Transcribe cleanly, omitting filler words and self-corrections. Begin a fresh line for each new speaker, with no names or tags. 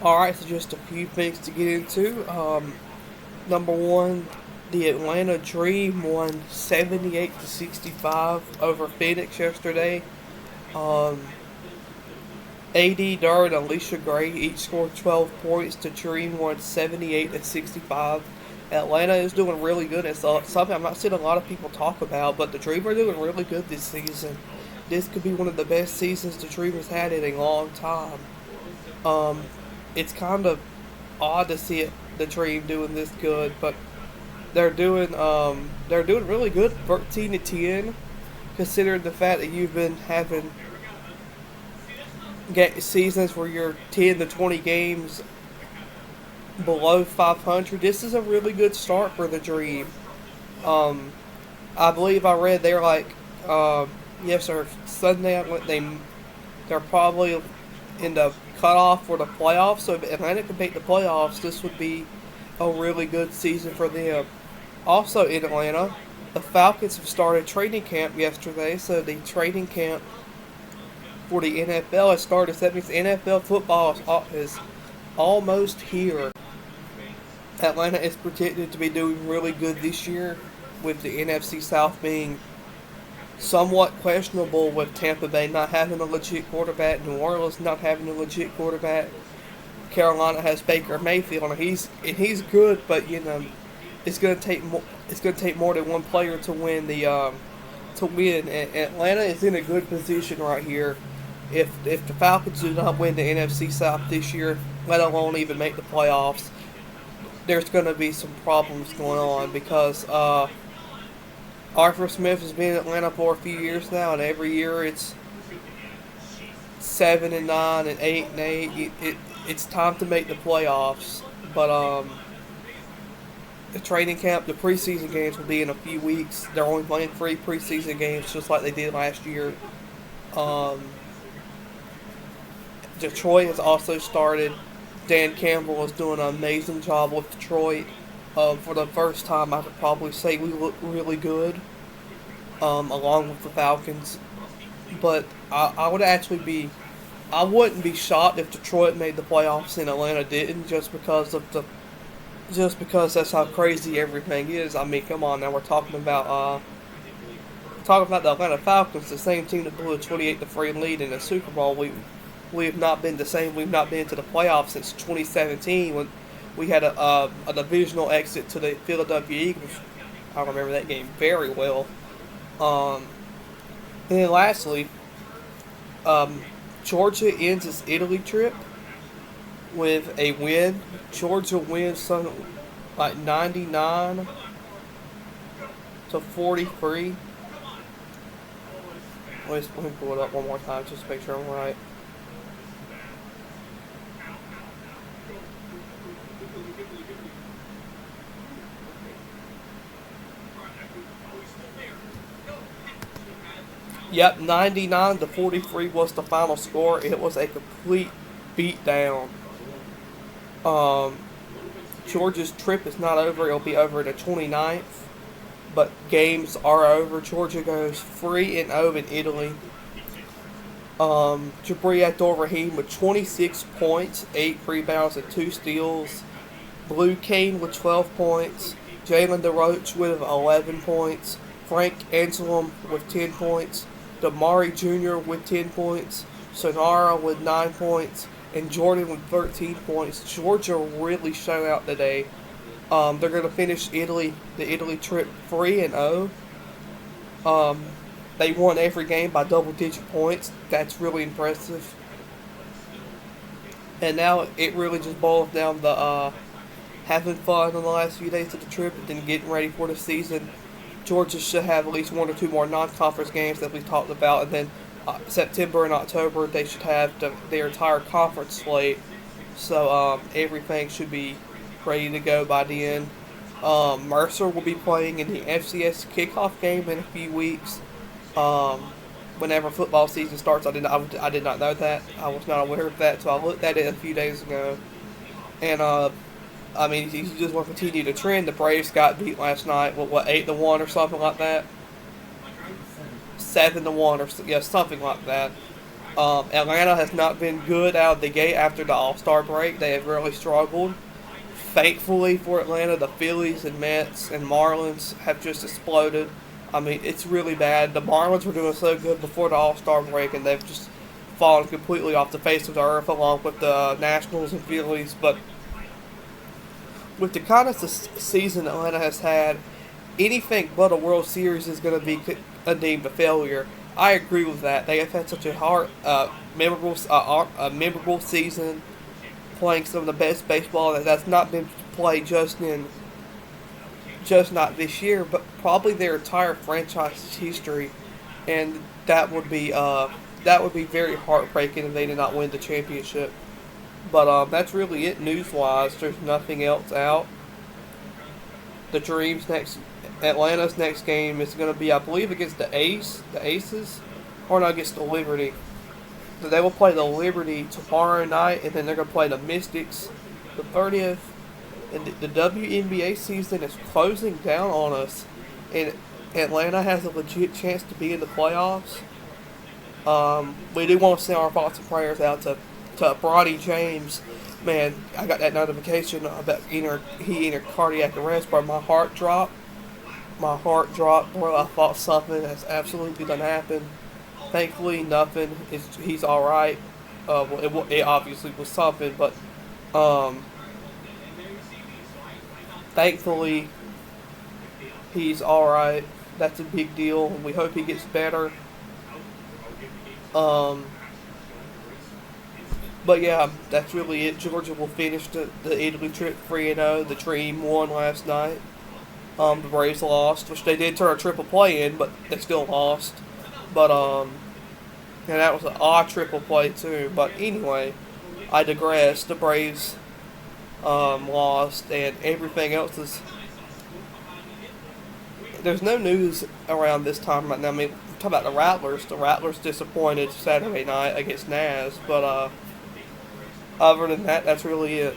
Alright, so just a few things to get into. Number one, the Atlanta Dream won 78 to 65 over Phoenix yesterday. Um, AD Durr and Alicia Gray each scored 12 points. The Dream won 78 to 65. Atlanta is doing really good. It's something I'm not seeing a lot of people talk about, but the Dream are doing really good this season. This could be one of the best seasons the Dream has had in a long time. Um, it's kind of odd to see the Dream doing this good, but they're doing really good, 13-10, considering the fact that you've been having seasons where you're 10 to 20 games below 500. This is a really good start for the Dream. Um, I believe I read they're like, yes, sir. Sunday they're probably in the cutoff for the playoffs. So if Atlanta can make the playoffs, this would be a really good season for them. Also in Atlanta, the Falcons have started training camp yesterday. So the training camp for the NFL has started. So that means NFL football is almost here. Atlanta is projected to be doing really good this year, with the NFC South being somewhat questionable, with Tampa Bay not having a legit quarterback, New Orleans not having a legit quarterback. Carolina has Baker Mayfield, and he's good, but it's gonna take more. It's gonna take more than one player to win to win. And Atlanta is in a good position right here. If the Falcons do not win the NFC South this year, let alone even make the playoffs, there's going to be some problems going on because Arthur Smith has been in Atlanta for a few years now, and every year it's 7-9 and 8-8. It's time to make the playoffs, but the training camp, the preseason games will be in a few weeks. They're only playing 3 preseason games, just like they did last year. Um, Detroit has also started. Dan Campbell is doing an amazing job with Detroit. For the first time, I could probably say we look really good, along with the Falcons. But I would actually I wouldn't be shocked if Detroit made the playoffs and Atlanta didn't, just because that's how crazy everything is. I mean, come on, now we're talking about the Atlanta Falcons, the same team that blew a 28-3 lead in the Super Bowl. We have not been the same. We've not been to the playoffs since 2017 when we had a divisional exit to the Philadelphia Eagles. I remember that game very well. Um, and then lastly, Georgia ends its Italy trip with a win. Georgia wins something like 99-43. Let me pull it up one more time just to make sure I'm right. Yep, 99-43 was the final score. It was a complete beatdown. Um, Georgia's trip is not over. It'll be over the 29th. But games are over. Georgia goes 3-0 in Italy. Jabri Abdul-Rahim with 26 points, 8 rebounds, and 2 steals. Blue Kane with 12 points. Jalen DeRoche with 11 points. Frank Anselm with 10 points. Damari Jr. with 10 points. Sonara with 9 points. And Jordan with 13 points. Georgia really showed out today. They're going to finish the Italy trip 3-0. They won every game by double-digit points. That's really impressive. And now it really just boils down to having fun in the last few days of the trip and then getting ready for the season. Georgia should have at least 1 or 2 more non-conference games that we talked about, and then September and October they should have their entire conference slate. So everything should be ready to go by then. Mercer will be playing in the FCS kickoff game in a few weeks. Whenever football season starts, I did not know that. I was not aware of that, so I looked at it a few days ago. And I mean, if you just want to continue the trend, the Braves got beat last night. What 8-1 or something like that? 7-1 or yeah, something like that. Atlanta has not been good out of the gate after the All-Star break. They have really struggled. Thankfully for Atlanta, the Phillies and Mets and Marlins have just exploded. I mean, it's really bad. The Marlins were doing so good before the All-Star break, and they've just fallen completely off the face of the earth along with the Nationals and Phillies. But with the kind of season Atlanta has had, anything but a World Series is going to be deemed a failure. I agree with that. They have had such a memorable season, playing some of the best baseball that's not been played just not this year, but probably their entire franchise history, and that would be very heartbreaking if they did not win the championship. But that's really it news wise. There's nothing else out. The Dreams next Atlanta's next game is going to be, I believe, against the Aces, or not, against the Liberty. So they will play the Liberty tomorrow night, and then they're going to play the Mystics the 30th. And the WNBA season is closing down on us, and Atlanta has a legit chance to be in the playoffs. We do want to send our thoughts and prayers out to Bronny James. Man, I got that notification about he entered cardiac arrest, but my heart dropped. Bro, I thought something has absolutely done happen. Thankfully, nothing. He's all right. It obviously was something, but thankfully he's all right. That's a big deal. We hope he gets better. But yeah, that's really it. Georgia will finish the Italy trip 3-0. The Dream won last night. The Braves lost, which they did turn a triple play in, but they still lost. But and that was an odd triple play too. But anyway, I digress. The Braves lost, and everything else is. There's no news around this time right now. I mean, talk about the Rattlers. The Rattlers disappointed Saturday night against Naz, but other than that, that's really it.